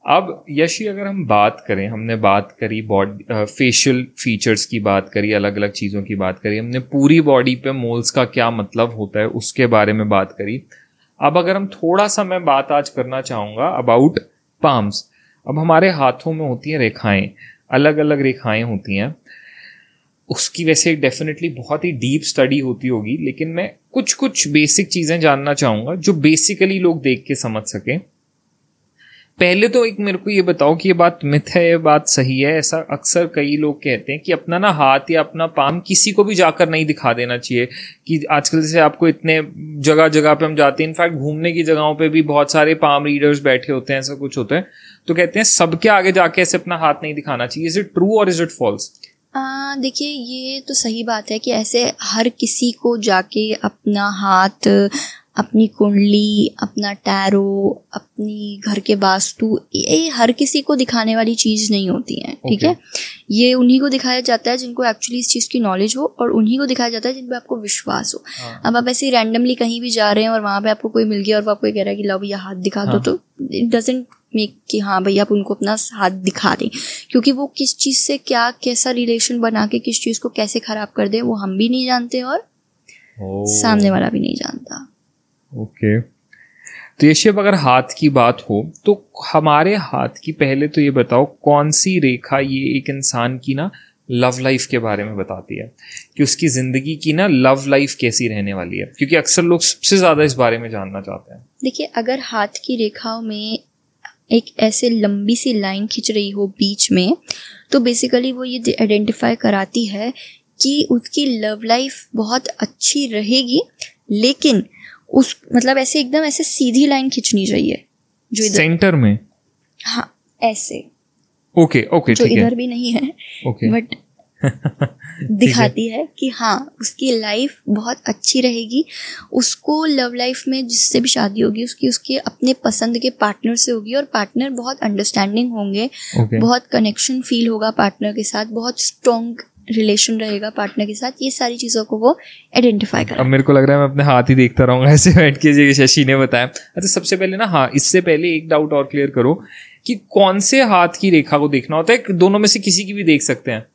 अब यशी अगर हम बात करें, हमने बात करी बॉडी फेशियल फीचर्स की बात करी, अलग अलग चीज़ों की बात करी, हमने पूरी बॉडी पे मोल्स का क्या मतलब होता है उसके बारे में बात करी। अब अगर हम थोड़ा सा, मैं बात आज करना चाहूँगा अबाउट पाम्स। अब हमारे हाथों में होती हैं रेखाएं, अलग अलग रेखाएं होती हैं। उसकी वैसे डेफिनेटली बहुत ही डीप स्टडी होती होगी, लेकिन मैं कुछ कुछ बेसिक चीज़ें जानना चाहूँगा जो बेसिकली लोग देख के समझ सकें। पहले तो एक मेरे को ये बताओ कि ये बात मिथ है, ये बात सही है? ऐसा अक्सर कई लोग कहते हैं कि अपना ना हाथ या अपना पाम किसी को भी जाकर नहीं दिखा देना चाहिए, कि आजकल जैसे आपको इतने जगह जगह पे हम जाते हैं, इनफैक्ट घूमने की जगहों पे भी बहुत सारे पाम रीडर्स बैठे होते हैं, ऐसा कुछ होता है, तो कहते हैं सबके आगे जाके ऐसे अपना हाथ नहीं दिखाना चाहिए। इज इट ट्रू और इज इट फॉल्स? देखिए, ये तो सही बात है कि ऐसे हर किसी को जाके अपना हाथ, अपनी कुंडली, अपना टैरो, अपनी घर के वास्तु, ये हर किसी को दिखाने वाली चीज़ नहीं होती है, ठीक है। ये उन्हीं को दिखाया जाता है जिनको एक्चुअली इस चीज़ की नॉलेज हो, और उन्हीं को दिखाया जाता है जिन पे आपको विश्वास हो। अब आप ऐसे रैंडमली कहीं भी जा रहे हैं और वहाँ पे आपको कोई मिल गया और वो आपको ये कह रहा है कि लो भैया हाथ दिखा दो, तो इट डजंट मेक कि हाँ भैया आप उनको अपना हाथ दिखा दें, क्योंकि वो किस चीज़ से क्या कैसा रिलेशन बना के किस चीज़ को कैसे ख़राब कर दें वो हम भी नहीं जानते और सामने वाला भी नहीं जानता। ओके, तो ये शिव, अगर हाथ की बात हो तो हमारे हाथ की, पहले तो ये बताओ कौन सी रेखा ये एक इंसान की ना लव लाइफ के बारे में बताती है, कि उसकी ज़िंदगी की ना लव लाइफ कैसी रहने वाली है, क्योंकि अक्सर लोग सबसे ज़्यादा इस बारे में जानना चाहते हैं। देखिए, अगर हाथ की रेखाओं में एक ऐसे लंबी सी लाइन खिंच रही हो बीच में, तो बेसिकली वो ये आइडेंटिफाई कराती है कि उसकी लव लाइफ बहुत अच्छी रहेगी, लेकिन उस मतलब ऐसे एकदम ऐसे सीधी लाइन खिंचनी चाहिए जो इधर सेंटर में, हाँ ऐसे, ओके ओके, जो इधर भी नहीं है, ओके बट दिखाती है कि हाँ उसकी लाइफ बहुत अच्छी रहेगी। उसको लव लाइफ में जिससे भी शादी होगी उसकी उसके अपने पसंद के पार्टनर से होगी, और पार्टनर बहुत अंडरस्टैंडिंग होंगे, बहुत कनेक्शन फील होगा पार्टनर के साथ, बहुत स्ट्रॉन्ग रिलेशन रहेगा पार्टनर के साथ। ये सारी चीज़ों को वो आइडेंटिफाई करेगा। अब मेरे को लग रहा है मैं अपने हाथ ही देखता रहूँगा ऐसे बैठ के, जैसे शशि ने बताया। अच्छा, सबसे पहले ना, हाँ, इससे पहले एक डाउट और क्लियर करो कि कौन से हाथ की रेखा को देखना होता है? दोनों में से किसी की भी देख सकते हैं?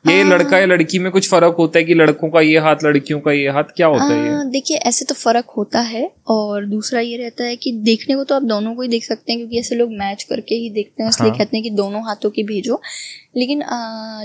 ये लड़का या लड़की में कुछ फर्क होता है कि लड़कों का ये हाथ, लड़कियों का ये हाथ, क्या होता है ये? देखिए, ऐसे तो फर्क होता है, और दूसरा ये रहता है कि देखने को तो आप दोनों को ही देख सकते हैं, क्योंकि ऐसे लोग मैच करके ही देखते हैं, इसलिए कहते हैं कि दोनों हाथों की भेजो। लेकिन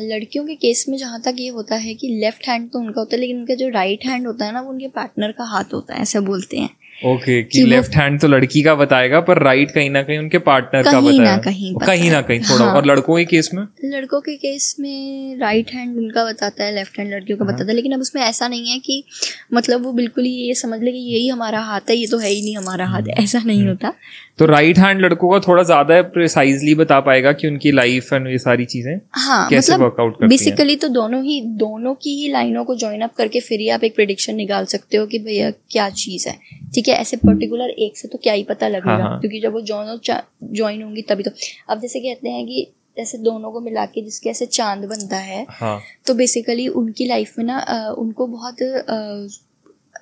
लड़कियों के केस में जहाँ तक ये होता है कि लेफ्ट हैंड तो उनका होता है, लेकिन उनका जो राइट हैंड होता है ना, वो उनके पार्टनर का हाथ होता है, ऐसा बोलते हैं। ओके, कि लेफ्ट हैंड तो लड़की का बताएगा पर राइट कहीं ना कहीं उनके पार्टनर का बताएगा, कहीं ना कहीं थोड़ा। और लड़कों के केस में, लड़कों के केस में राइट हैंड उनका बताता है, लेफ्ट हैंड लड़कियों का बताता है। लेकिन अब उसमें ऐसा नहीं है कि मतलब वो बिल्कुल ही ये समझ ले कि यही हमारा हाथ है, ये तो है ही नहीं हमारा हाथ, ऐसा नहीं होता। तो राइट हैंड लड़कों का थोड़ा ज्यादा प्रिसाइजली बता पाएगा कि उनकी लाइफ एंड ये सारी चीजें कैसे वर्कआउट करती हैं। बेसिकली तो दोनों की ही लाइनों को ज्वाइन अप करके फिर ही आप एक प्रेडिक्शन निकाल सकते हो कि भैया क्या चीज है, ठीक है। ऐसे पर्टिकुलर एक से तो क्या ही पता लगेगा, क्योंकि जब वो दोनों ज्वाइन होंगी तभी तो। अब जैसे कहते हैं कि जैसे दोनों को मिला के जिसके ऐसे चांद बनता है, तो बेसिकली उनकी लाइफ में ना उनको बहुत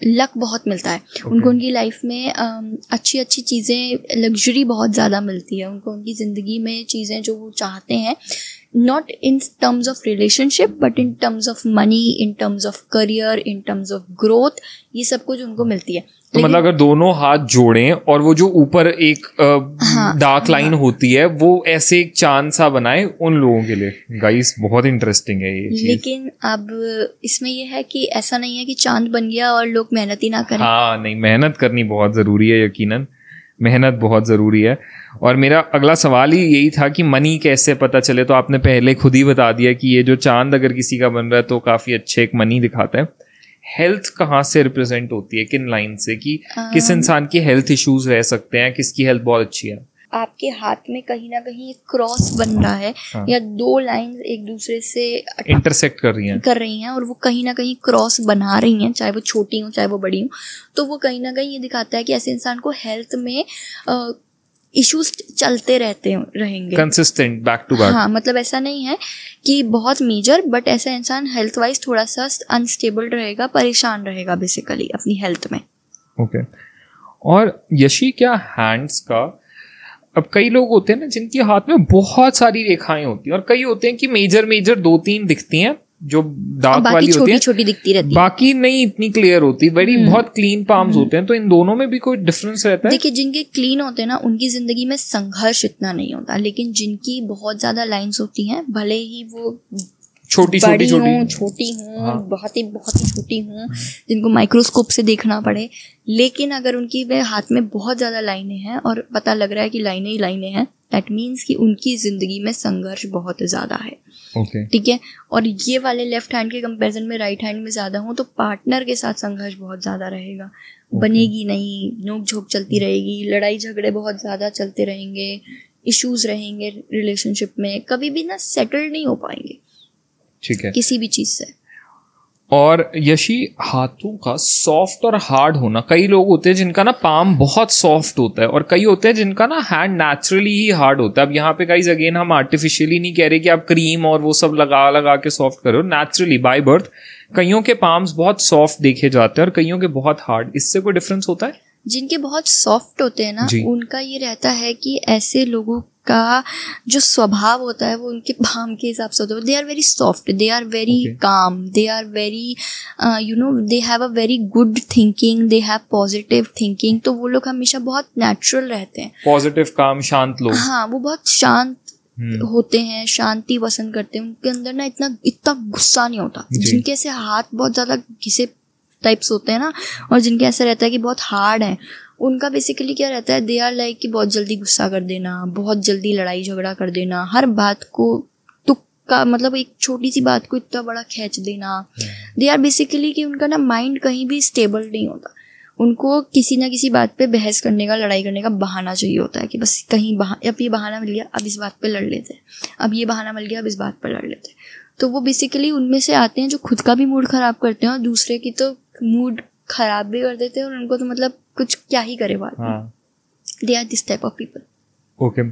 लक बहुत मिलता है। उनको उनकी लाइफ में अच्छी अच्छी चीज़ें, लग्जरी बहुत ज़्यादा मिलती है उनको उनकी ज़िंदगी में, चीज़ें जो वो चाहते हैं, not in terms of relationship but in terms of money, in terms of career, in terms of growth, ये सब कुछ उनको मिलती है। तो मतलब अगर दोनों हाथ जोड़ें और वो जो ऊपर एक डार्क लाइन होती है वो ऐसे एक चांद सा बनाए उन लोगों के लिए, गाइस बहुत इंटरेस्टिंग है ये चीज। लेकिन अब इसमें ये है कि ऐसा नहीं है कि चांद बन गया और लोग मेहनत ही ना करें। हाँ, नहीं, मेहनत करनी बहुत जरूरी है, यकीनन मेहनत बहुत जरूरी है। और मेरा अगला सवाल ही यही था कि मनी कैसे पता चले, तो आपने पहले खुद ही बता दिया कि ये जो चांद अगर किसी का बन रहा है तो काफी अच्छे एक मनी दिखाता है। हेल्थ कहाँ से रिप्रेजेंट होती है, किन लाइन से, कि किस इंसान की हेल्थ इश्यूज रह सकते हैं, किसकी हेल्थ बहुत अच्छी है? आपके हाथ में कहीं ना कहीं क्रॉस बन रहा है, या दो लाइन एक दूसरे से इंटरसेक्ट कर रही हैं और वो कहीं ना कहीं क्रॉस बना रही हैं, चाहे वो छोटी हो चाहे वो बड़ी हो, तो वो कहीं ना कहीं ये दिखाता है कि ऐसे इंसान को हेल्थ में इश्यूज चलते रहेंगे कंसिस्टेंट, बैक टू बैक। हाँ, मतलब ऐसा नहीं है कि बहुत मेजर, बट ऐसा इंसान हेल्थ वाइज थोड़ा सा अनस्टेबल रहेगा, परेशान रहेगा बेसिकली अपनी हेल्थ में। ओके। और यशी, क्या हैंड्स का अब कई लोग होते हैं ना जिनके हाथ में बहुत सारी रेखाएं होती हैं, और कई होते हैं कि मेजर 2-3 दिखती हैं जो डार्क वाली होती है, छोटी दिखती रहती है, बाकी नहीं इतनी क्लियर होती, बड़ी बहुत क्लीन पाम्स होते हैं। तो इन दोनों में भी कोई डिफरेंस रहता है? देखिए, जिनके क्लीन होते हैं ना उनकी जिंदगी में संघर्ष इतना नहीं होता, लेकिन जिनकी बहुत ज्यादा लाइंस होती हैं, भले ही वो छोटी हूँ, बहुत ही छोटी हूँ, जिनको माइक्रोस्कोप से देखना पड़े, लेकिन अगर उनकी वे हाथ में बहुत ज़्यादा लाइनें हैं और पता लग रहा है कि लाइनें ही लाइनें हैं, दैट मीन्स कि उनकी ज़िंदगी में संघर्ष बहुत ज़्यादा है। ठीक है। और ये वाले लेफ्ट हैंड के कंपैरिजन में राइट हैंड में ज़्यादा हूँ, तो पार्टनर के साथ संघर्ष बहुत ज़्यादा रहेगा। बनेगी नहीं, नोक झोंक चलती रहेगी, लड़ाई झगड़े बहुत ज़्यादा चलते रहेंगे, इश्यूज रहेंगे रिलेशनशिप में, कभी भी ना सेटल नहीं हो पाएंगे। ठीक है, किसी भी चीज से। और यशी, हाथों का सॉफ्ट और हार्ड होना, कई लोग होते हैं जिनका ना पाम बहुत सॉफ्ट होता है, और कई होते हैं जिनका ना हैंड नेचुरली ही हार्ड होता है। अब यहाँ पे गाइस अगेन हम आर्टिफिशियली नहीं कह रहे कि आप क्रीम और वो सब लगा के सॉफ्ट करो, नेचुरली बाय बर्थ कईयों के पाम्स बहुत सॉफ्ट देखे जाते हैं और कईयों के बहुत हार्ड। इससे कोई डिफरेंस होता है? जिनके बहुत सॉफ्ट होते हैं ना, उनका ये रहता है कि ऐसे लोगों का जो स्वभाव होता है वो उनके पाम के हिसाब से होता है। They are very soft, they are very calm, they are very they have a very good thinking, they have positive thinking. तो वो लोग हमेशा बहुत नेचुरल रहते हैं, पॉजिटिव, काम, शांत लोग। हाँ, वो बहुत शांत होते हैं, शांति पसंद करते हैं। उनके अंदर ना इतना गुस्सा नहीं होता। जिनके ऐसे हाथ बहुत ज्यादा घिसे टाइप्स होते हैं ना, और जिनके ऐसा रहता है कि बहुत हार्ड है, उनका बेसिकली क्या रहता है, दे आर लाइक कि बहुत जल्दी गुस्सा कर देना, बहुत जल्दी लड़ाई झगड़ा कर देना, हर बात को तुक्का, मतलब एक छोटी सी बात को इतना बड़ा खींच देना। दे आर बेसिकली कि उनका ना माइंड कहीं भी स्टेबल नहीं होता। उनको किसी ना किसी बात पे बहस करने का, लड़ाई करने का बहाना चाहिए होता है कि बस कहीं अब ये बहाना मिल गया, अब इस बात पे लड़ लेते हैं, अब ये बहाना मिल गया, अब इस बात पे लड़ लेते हैं। तो वो बेसिकली उनमें से आते हैं जो खुद का भी मूड खराब करते हैं और दूसरे की तो मूड खराब भी कर देते हैं, और उनको तो मतलब कुछ क्या ही करे बात। They are this type of people. Okay,